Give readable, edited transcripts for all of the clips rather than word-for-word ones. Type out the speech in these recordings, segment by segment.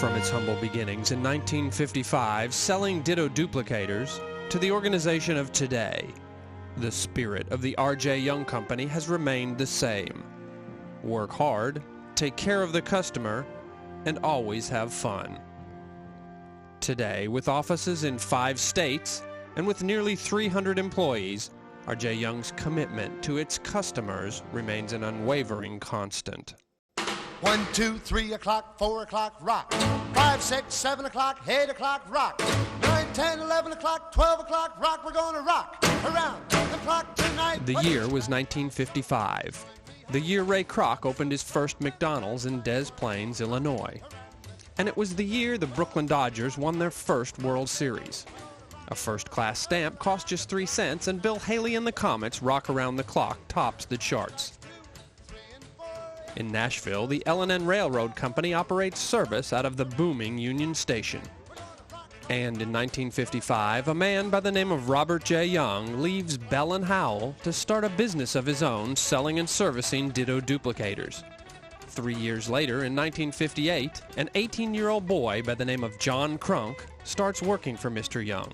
From its humble beginnings in 1955, selling Ditto duplicators, to the organization of today, the spirit of the R.J. Young Company has remained the same. Work hard, take care of the customer, and always have fun. Today, with offices in 5 states and with nearly 300 employees, R.J. Young's commitment to its customers remains an unwavering constant. 1, 2, 3 o'clock, 4 o'clock, rock. 5, 6, 7 o'clock, 8 o'clock, rock. 9, 10, 11 o'clock, 12 o'clock, rock. We're gonna rock around the clock tonight. The year was 1955. The year Ray Kroc opened his first McDonald's in Des Plaines, Illinois. And it was the year the Brooklyn Dodgers won their first World Series. A first-class stamp cost just 3 cents, and Bill Haley and the Comets' Rock Around the Clock tops the charts. In Nashville, the L&N Railroad Company operates service out of the booming Union Station. And in 1955, a man by the name of Robert J. Young leaves Bell & Howell to start a business of his own selling and servicing Ditto duplicators. 3 years later, in 1958, an 18-year-old boy by the name of John Crunk starts working for Mr. Young.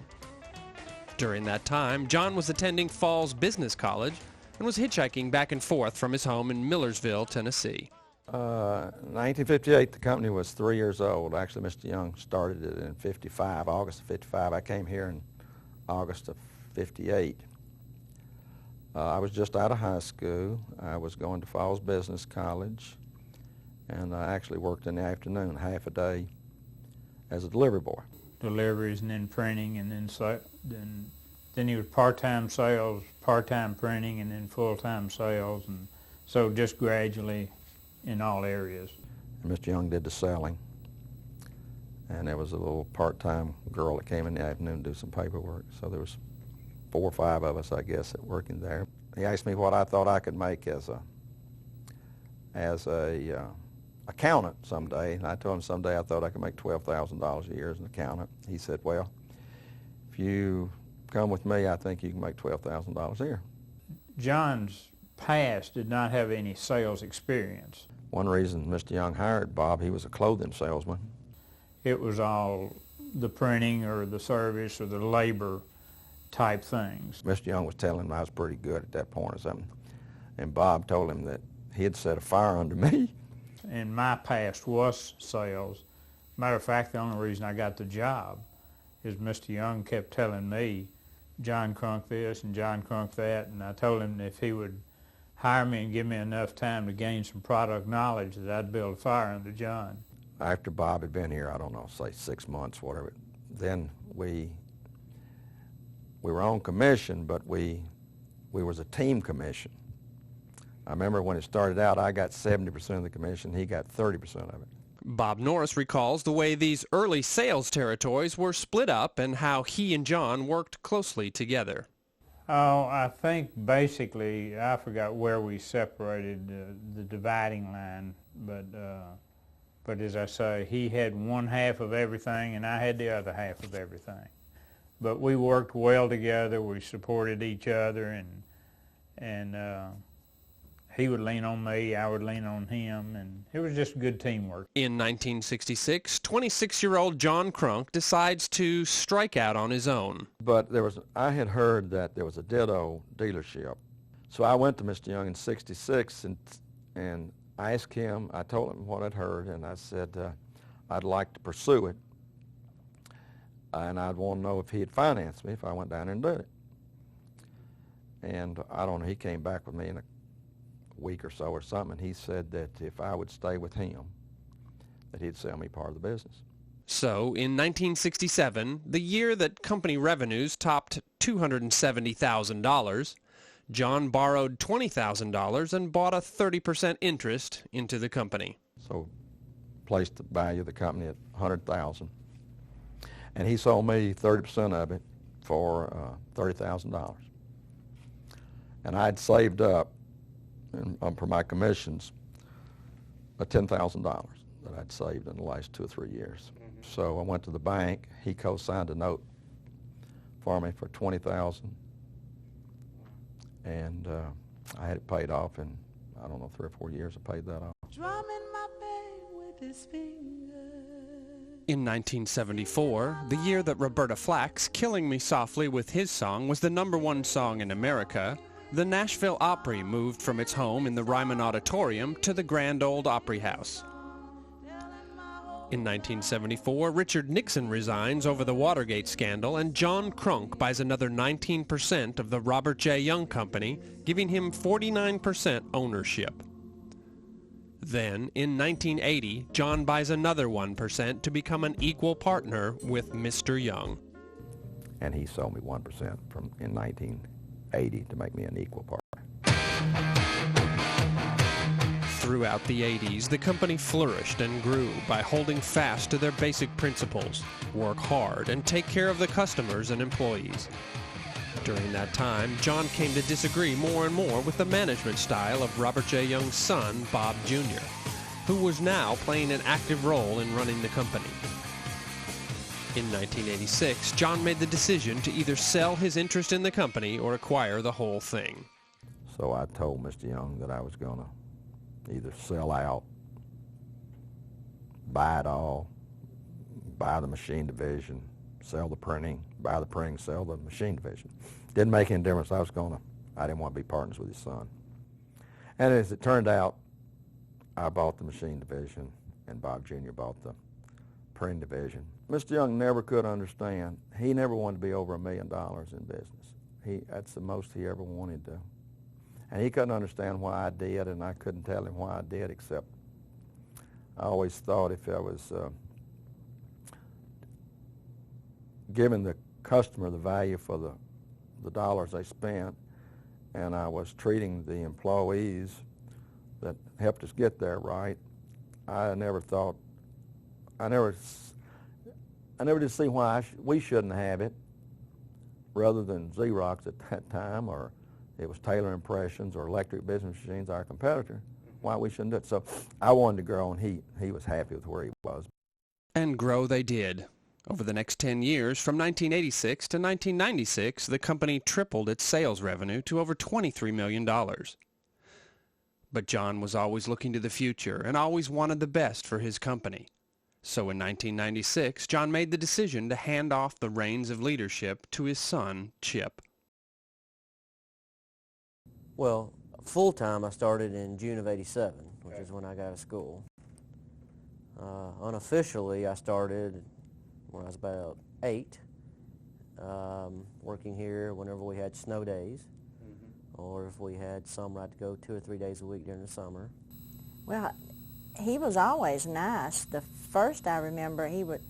During that time, John was attending Falls Business College and was hitchhiking back and forth from his home in Millersville, Tennessee. 1958, the company was 3 years old. Actually, Mr. Young started it in '55, August of '55. I came here in August of '58. I was just out of high school. I was going to Falls Business College, and I actually worked in the afternoon, half a day, as a delivery boy. Deliveries and then printing, and then he was part-time sales, part-time printing, and then full-time sales, and so just gradually in all areas. Mr. Young did the selling, and there was a little part-time girl that came in the afternoon to do some paperwork. So there was 4 or 5 of us, I guess, that working there. He asked me what I thought I could make as a accountant someday, and I told him someday I thought I could make $12,000 a year as an accountant. He said, well, if you come with me, I think you can make $12,000 a year. John's past did not have any sales experience. One reason Mr. Young hired Bob, he was a clothing salesman. It was all the printing or the service or the labor type things. Mr. Young was telling him I was pretty good at that point or something, and Bob told him that he had set a fire under me. And my past was sales. Matter of fact, the only reason I got the job is Mr. Young kept telling me, John Crunk this and John Crunk that, and I told him that if he would hire me and give me enough time to gain some product knowledge, that I'd build a fire under John. After Bob had been here, I don't know, say 6 months, whatever, then we were on commission, but we was a team commission. I remember when it started out, I got 70% of the commission, he got 30% of it. Bob Norris recalls the way these early sales territories were split up and how he and John worked closely together. Oh, I think basically, I forgot where we separated the dividing line, but as I say, he had one half of everything and I had the other half of everything. But we worked well together, we supported each other, and he would lean on me, I would lean on him, and it was just good teamwork. In 1966, 26-year-old John Crunk decides to strike out on his own. But I had heard that there was a Ditto dealership. So I went to Mr. Young in '66 and I asked him, I told him what I'd heard, and I said I'd like to pursue it. And I'd want to know if he'd finance me if I went down there and did it. And I don't know, he came back with me in a week or so or something, and he said that if I would stay with him, that he'd sell me part of the business. So, in 1967, the year that company revenues topped $270,000, John borrowed $20,000 and bought a 30% interest into the company. So, placed the value of the company at $100,000, and he sold me 30% of it for $30,000. And I'd saved up for my commissions, $10,000 that I'd saved in the last 2 or 3 years. So I went to the bank. He co-signed a note for me for $20,000, and I had it paid off in, I don't know, 3 or 4 years. I paid that off. Drumming my back with his fingers, In 1974, the year that Roberta Flack's Killing Me Softly with His Song was the #1 song in America, the Nashville Opry moved from its home in the Ryman Auditorium to the Grand Ole Opry House. In 1974, Richard Nixon resigns over the Watergate scandal, and John Crunk buys another 19% of the Robert J. Young Company, giving him 49% ownership. Then, in 1980, John buys another 1% to become an equal partner with Mr. Young. And he sold me 1% in 1980 to make me an equal partner. Throughout the 80s, the company flourished and grew by holding fast to their basic principles, work hard, and take care of the customers and employees. During that time, John came to disagree more and more with the management style of Robert J. Young's son, Bob Jr., who was now playing an active role in running the company. In 1986, John made the decision to either sell his interest in the company or acquire the whole thing. So I told Mr. Young that I was going to either sell out, buy it all, buy the machine division, sell the printing, buy the printing, sell the machine division. Didn't make any difference. I didn't want to be partners with his son. And as it turned out, I bought the machine division and Bob Jr. bought the printing division. Mr. Young never could understand. He never wanted to be over $1 million in business. That's the most he ever wanted to. And he couldn't understand why I did, and I couldn't tell him why I did, except I always thought if I was giving the customer the value for the dollars they spent, and I was treating the employees that helped us get there right, I never did see why we shouldn't have it, rather than Xerox at that time, or it was Taylor Impressions or Electric Business Machines, our competitor, why we shouldn't do it. So I wanted to grow, and he was happy with where he was. And grow they did. Over the next 10 years, from 1986 to 1996, the company tripled its sales revenue to over $23 million. But John was always looking to the future and always wanted the best for his company. So in 1996, John made the decision to hand off the reins of leadership to his son, Chip. Well, full-time I started in June of '87, which is when I got out of school. Unofficially, I started when I was about 8, working here whenever we had snow days, or if we had summer, I'd go 2 or 3 days a week during the summer. Well, he was always nice. The first I remember, he would,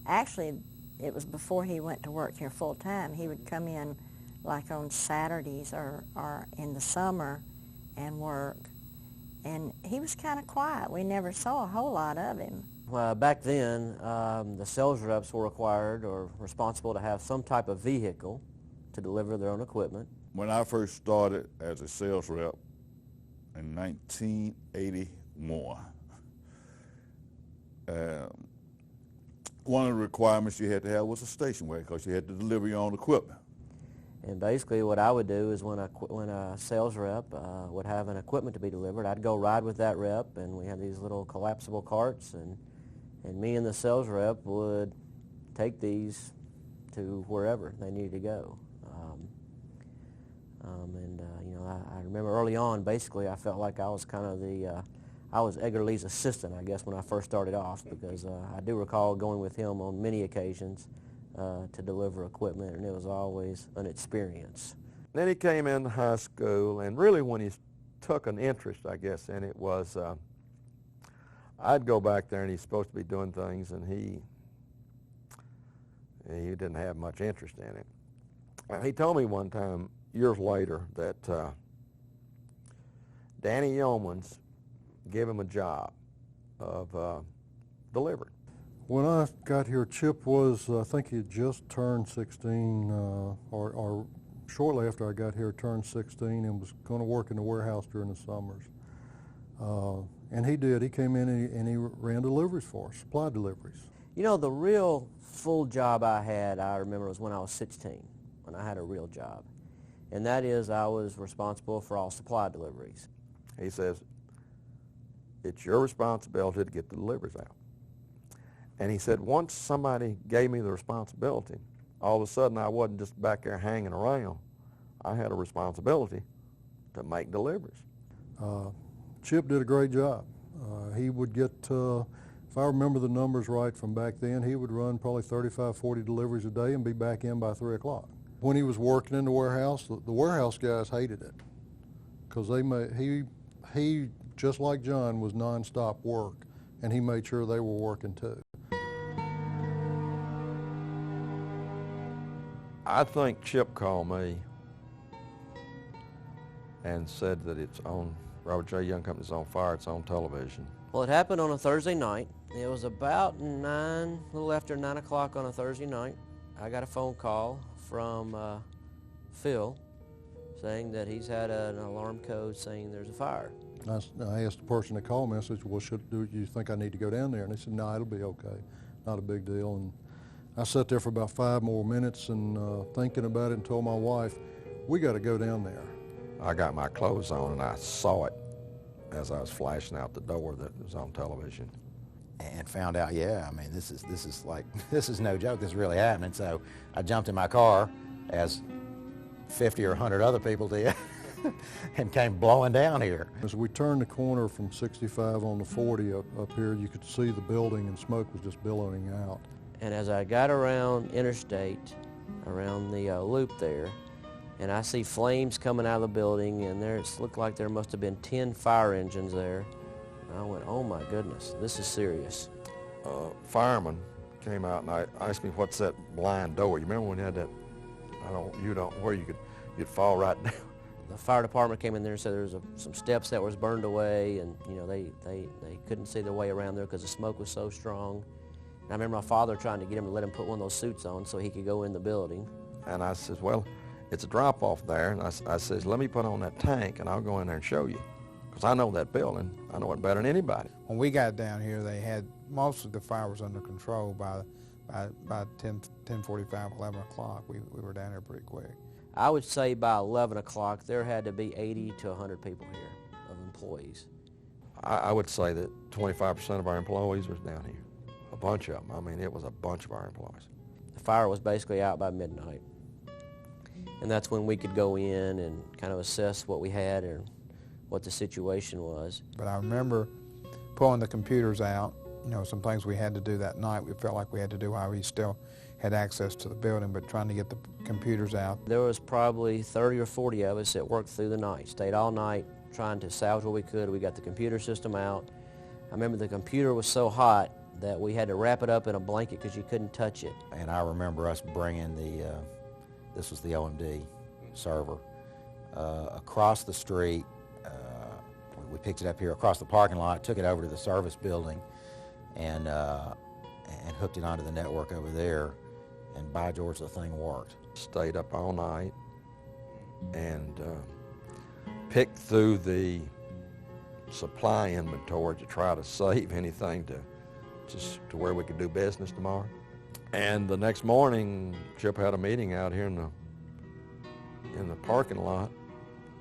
actually, it was before he went to work here full-time, he would come in like on Saturdays or in the summer and work. And he was kind of quiet. We never saw a whole lot of him. Well, back then, the sales reps were required or responsible to have some type of vehicle to deliver their own equipment. When I first started as a sales rep in 1981, one of the requirements you had to have was a station wagon because you had to deliver your own equipment. And basically what I would do is when a sales rep would have an equipment to be delivered, I'd go ride with that rep, and we had these little collapsible carts, and me and the sales rep would take these to wherever they needed to go. You know, I remember early on, basically, I felt like I was kind of I was Edgar Lee's assistant, I guess, when I first started off, because I do recall going with him on many occasions to deliver equipment, and it was always an experience. Then he came into high school, and really when he took an interest, I guess, in it was, I'd go back there and he's supposed to be doing things, and he didn't have much interest in it. He told me one time, years later, that Danny Yeomans gave him a job of delivering. When I got here, Chip was, I think he had just turned 16, or shortly after I got here, turned 16 and was going to work in the warehouse during the summers. And he did. He came in and he ran deliveries for us, supply deliveries. You know, the real full job I had, I remember, was when I was 16, when I had a real job. And that is, I was responsible for all supply deliveries. He says, it's your responsibility to get the deliveries out. And he said, once somebody gave me the responsibility, all of a sudden I wasn't just back there hanging around. I had a responsibility to make deliveries. Chip did a great job. He would get, if I remember the numbers right from back then, he would run probably 35, 40 deliveries a day and be back in by 3 o'clock. When he was working in the warehouse guys hated it because he, just like John, was nonstop work, and he made sure they were working too. I think Chip called me and said that it's on, Robert J. Young Company's on fire, it's on television. Well, it happened on a Thursday night. It was about a little after 9 o'clock on a Thursday night. I got a phone call from Phil saying that he's had an alarm code saying there's a fire. I asked the person that called me, I said, well, do you think I need to go down there? And they said, no, it'll be okay, not a big deal. And I sat there for about 5 more minutes and thinking about it and told my wife, we got to go down there. I got my clothes on and I saw it as I was flashing out the door that it was on television. And found out, yeah, I mean, this is like, this is no joke, this is really happening. So I jumped in my car, as 50 or 100 other people did, and came blowing down here. As we turned the corner from 65 on the 40 up here, you could see the building and smoke was just billowing out. And as I got around Interstate, around the loop there, and I see flames coming out of the building, and it looked like there must have been 10 fire engines there. And I went, oh my goodness, this is serious. Fireman came out and I asked me, what's that blind door? You remember when you had that, where you'd fall right down? The fire department came in there and said there was some steps that was burned away, and you know they couldn't see their way around there because the smoke was so strong. And I remember my father trying to get him to let him put one of those suits on so he could go in the building. And I says, well, it's a drop-off there, and I says, let me put on that tank and I'll go in there and show you. Because I know that building. I know it better than anybody. When we got down here, they had most of the fire was under control by 10:45, 11 o'clock. We were down here pretty quick. I would say by 11 o'clock, there had to be 80 to 100 people here of employees. I would say that 25% of our employees was down here. A bunch of them. I mean, it was a bunch of our employees. The fire was basically out by midnight. And that's when we could go in and kind of assess what we had and what the situation was. But I remember pulling the computers out, you know, some things we had to do that night. We felt like we had to do while we still had access to the building, but trying to get the computers out. There was probably 30 or 40 of us that worked through the night, stayed all night trying to salvage what we could. We got the computer system out. I remember the computer was so hot that we had to wrap it up in a blanket because you couldn't touch it. And I remember us bringing this was the OMD server, across the street. We picked it up here across the parking lot, took it over to the service building, and hooked it onto the network over there. And by George, the thing worked. Stayed up all night and picked through the supply inventory to try to save anything to where we could do business tomorrow. And the next morning, Chip had a meeting out here in the parking lot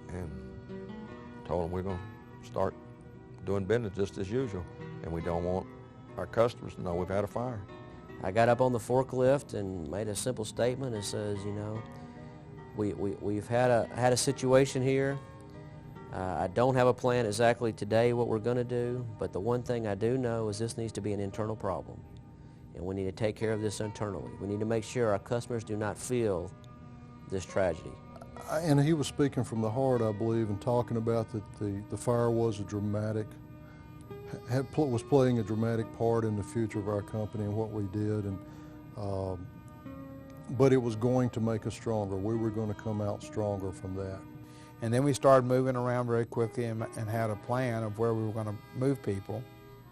and told him we're going to start doing business just as usual, and we don't want our customers to know we've had a fire. I got up on the forklift and made a simple statement that says, you know, we've had a situation here. I don't have a plan exactly today what we're going to do, but the one thing I do know is this needs to be an internal problem, and we need to take care of this internally. We need to make sure our customers do not feel this tragedy. And he was speaking from the heart, I believe, and talking about that the fire was was playing a dramatic part in the future of our company and what we did, and but it was going to make us stronger. We were going to come out stronger from that. And then we started moving around very quickly and had a plan of where we were going to move people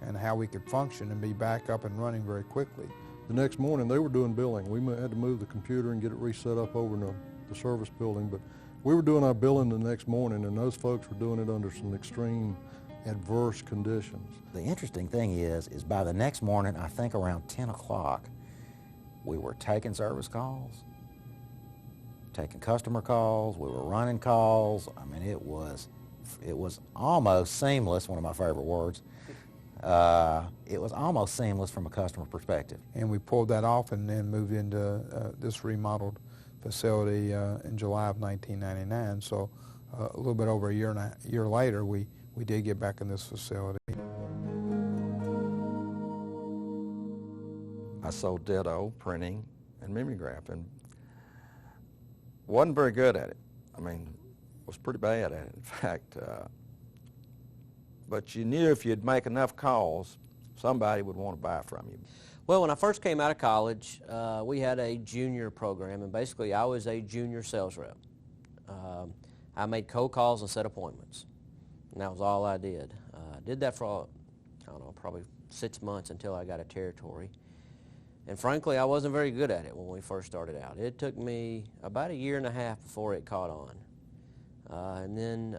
and how we could function and be back up and running very quickly. The next morning, they were doing billing. We had to move the computer and get it reset up over in the service building, but we were doing our billing the next morning, and those folks were doing it under some extreme adverse conditions. The interesting thing is by the next morning, I think around 10 o'clock, we were taking service calls, taking customer calls, we were running calls. I mean, it was almost seamless, one of my favorite words. It was almost seamless from a customer perspective. And we pulled that off and then moved into this remodeled facility in July of 1999. So a little bit over a year later, we did get back in this facility. I sold ditto, printing, and mimeograph, and wasn't very good at it. I mean, was pretty bad at it, in fact. But you knew if you'd make enough calls, somebody would want to buy from you. Well, when I first came out of college, we had a junior program, and basically I was a junior sales rep. I made cold calls and set appointments, and that was all I did. I did that for, I don't know, probably 6 months until I got a territory. And frankly, I wasn't very good at it when we first started out. It took me about 1.5 years before it caught on. And then,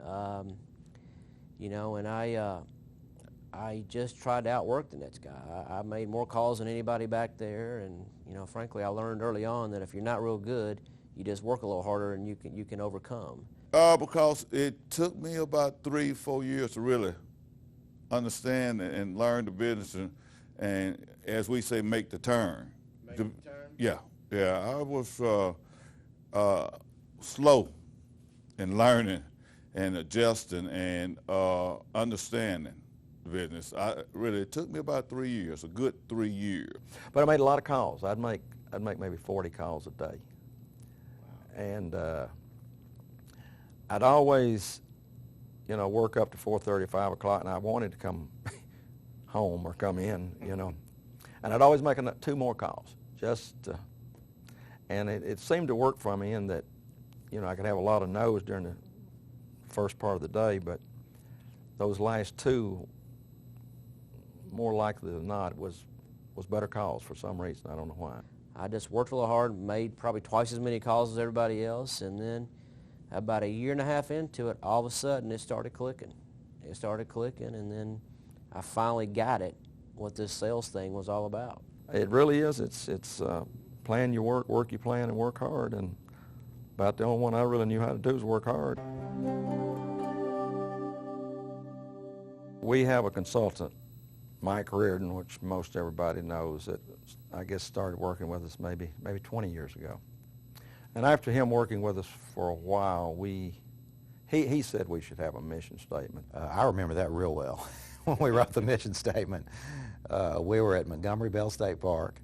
you know, and I just tried to outwork the next guy. I made more calls than anybody back there, and you know, frankly, I learned early on that if you're not real good, you just work a little harder and you can overcome. Because it took me about 3-4 years to really understand and learn the business and as we say, make the turn. Make the turn? Yeah, I was slow in learning and adjusting and understanding the business. It took me about 3 years, a good 3 years. But I made a lot of calls. I'd make maybe 40 calls a day. Wow. And I'd always, you know, work up to 4:30, 5 o'clock, and I wanted to come home or come in, you know. And I'd always make 2 more calls, and it seemed to work for me in that, you know, I could have a lot of no's during the first part of the day, but those last 2, more likely than not, was better calls for some reason. I don't know why. I just worked a little hard, made probably twice as many calls as everybody else, and then about 1.5 years into it, all of a sudden it started clicking. It started clicking, and then I finally got it, what this sales thing was all about. It really is. It's plan your work your plan, and work hard. And about the only one I really knew how to do was work hard. We have a consultant, Mike Reardon, which most everybody knows, that I guess started working with us maybe 20 years ago. And after him working with us for a while, he said we should have a mission statement. I remember that real well. When we wrote the mission statement, we were at Montgomery Bell State Park,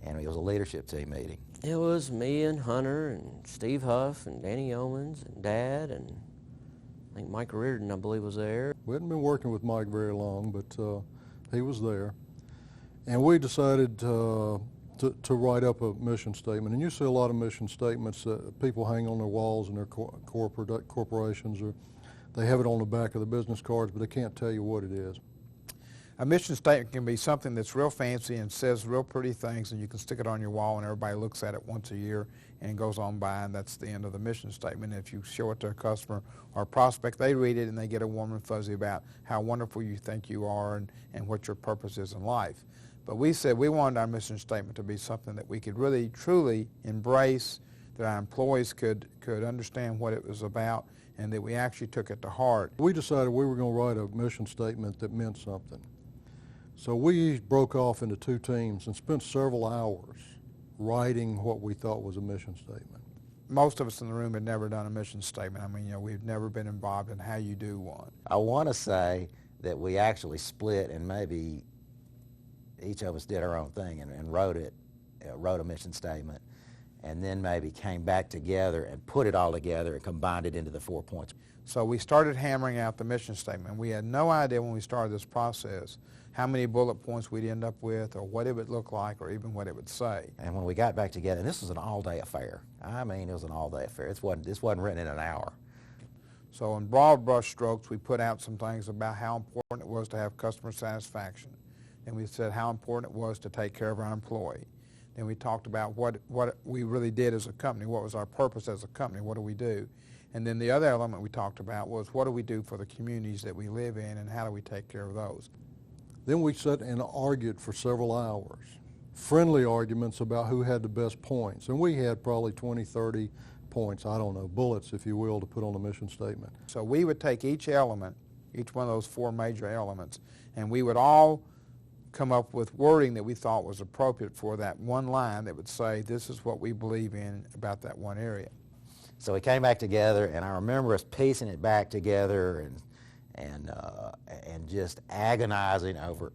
and it was a leadership team meeting. It was me and Hunter and Steve Huff and Danny Yeomans and Dad, and I think Mike Reardon, I believe, was there. We hadn't been working with Mike very long, but he was there. And we decided to write up a mission statement. And you see a lot of mission statements that people hang on their walls in their corporations, or they have it on the back of the business cards, but they can't tell you what it is. A mission statement can be something that's real fancy and says real pretty things, and you can stick it on your wall and everybody looks at it once a year and goes on by, and that's the end of the mission statement. If you show it to a customer or a prospect, they read it and they get a warm and fuzzy about how wonderful you think you are and what your purpose is in life. But we said we wanted our mission statement to be something that we could really, truly embrace, that our employees could understand what it was about, and that we actually took it to heart. We decided we were going to write a mission statement that meant something. So we broke off into 2 teams and spent several hours writing what we thought was a mission statement. Most of us in the room had never done a mission statement. I mean, you know, we've never been involved in how you do one. I want to say that we actually split, and maybe each of us did our own thing and wrote a mission statement, and then maybe came back together and put it all together and combined it into the 4 points. So we started hammering out the mission statement. We had no idea when we started this process how many bullet points we'd end up with, or what it would look like, or even what it would say. And when we got back together, and this was an all-day affair. I mean, it was an all-day affair. This wasn't written in an hour. So in broad brush strokes, we put out some things about how important it was to have customer satisfaction. Then we said how important it was to take care of our employee. Then we talked about what we really did as a company, what was our purpose as a company, what do we do? And then the other element we talked about was what do we do for the communities that we live in, and how do we take care of those? Then we sat and argued for several hours, friendly arguments about who had the best points. And we had probably 20, 30 points, I don't know, bullets, if you will, to put on the mission statement. So we would take each element each one of those 4 major elements. And we would all come up with wording that we thought was appropriate for that one line that would say, this is what we believe in about that one area. So we came back together, and I remember us piecing it back together and just agonizing over,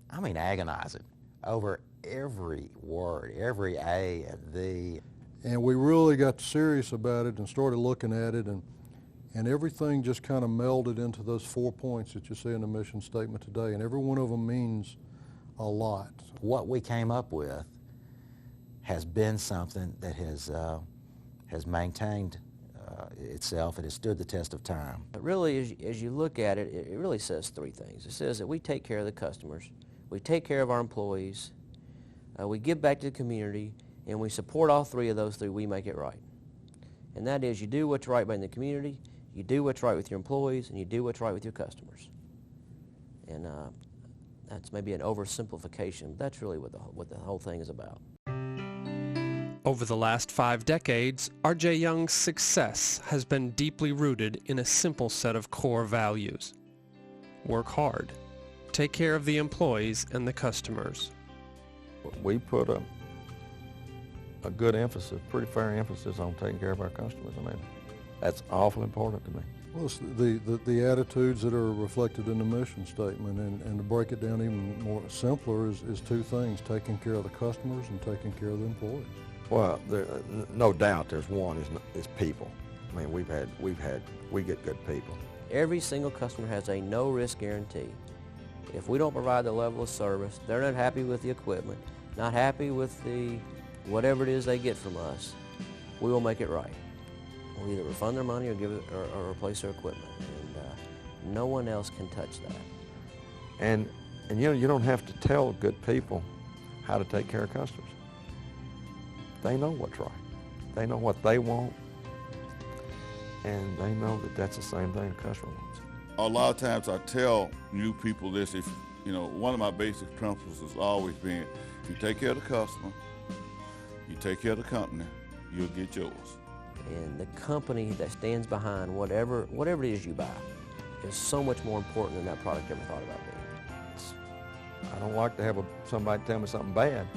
I mean agonizing, over every word, every A and the. And we really got serious about it and started looking at it, and everything just kind of melded into those 4 points that you see in the mission statement today, and every one of them means a lot. What we came up with has been something that has maintained itself. It has stood the test of time. But really, as you look at it, it really says 3 things. It says that we take care of the customers, we take care of our employees, we give back to the community, and we support all 3 of those 3, we make it right. And that is, you do what's right by the community, you do what's right with your employees, and you do what's right with your customers. And that's maybe an oversimplification, but that's really what the whole thing is about. Over the last 5 decades, R.J. Young's success has been deeply rooted in a simple set of core values. Work hard. Take care of the employees and the customers. We put a good emphasis, pretty fair emphasis on taking care of our customers. I mean, that's awful important to me. Well, it's the attitudes that are reflected in the mission statement, and to break it down even more simpler is 2 things: taking care of the customers and taking care of the employees. Well, no doubt there's one is people. I mean, we get good people. Every single customer has a no-risk guarantee. If we don't provide the level of service, they're not happy with the equipment, not happy with the whatever it is they get from us, we will make it right. We'll either refund their money or give it or replace their equipment, and no one else can touch that. And you know, you don't have to tell good people how to take care of customers. They know what's right. They know what they want, and they know that that's the same thing a customer wants. A lot of times I tell new people this, if you know, one of my basic principles has always been, if you take care of the customer, you take care of the company, you'll get yours. And the company that stands behind whatever it is you buy is so much more important than that product ever thought about being. I don't like to have somebody tell me something bad.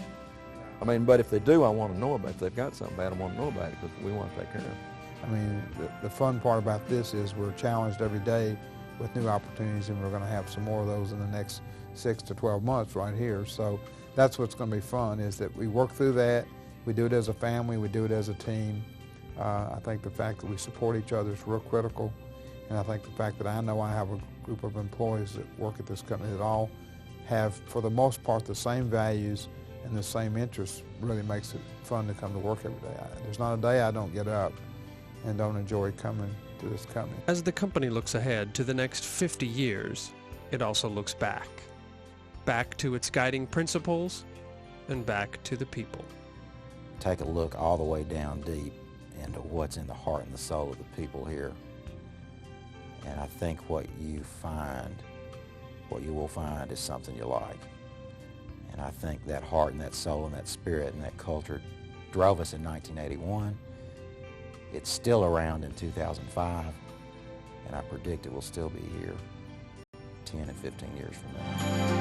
I mean, but if they do, I want to know about it. If they've got something bad, I want to know about it because we want to take care of it. I mean, the fun part about this is we're challenged every day with new opportunities, and we're going to have some more of those in the next 6 to 12 months right here. So that's what's going to be fun, is that we work through that. We do it as a family. We do it as a team. I think the fact that we support each other is real critical, and I think the fact that I know I have a group of employees that work at this company that all have, for the most part, the same values and the same interests really makes it fun to come to work every day. There's not a day I don't get up and don't enjoy coming to this company. As the company looks ahead to the next 50 years, it also looks back. Back to its guiding principles and back to the people. Take a look all the way down deep into what's in the heart and the soul of the people here. And I think what you will find is something you like. And I think that heart and that soul and that spirit and that culture drove us in 1981. It's still around in 2005, and I predict it will still be here 10 and 15 years from now.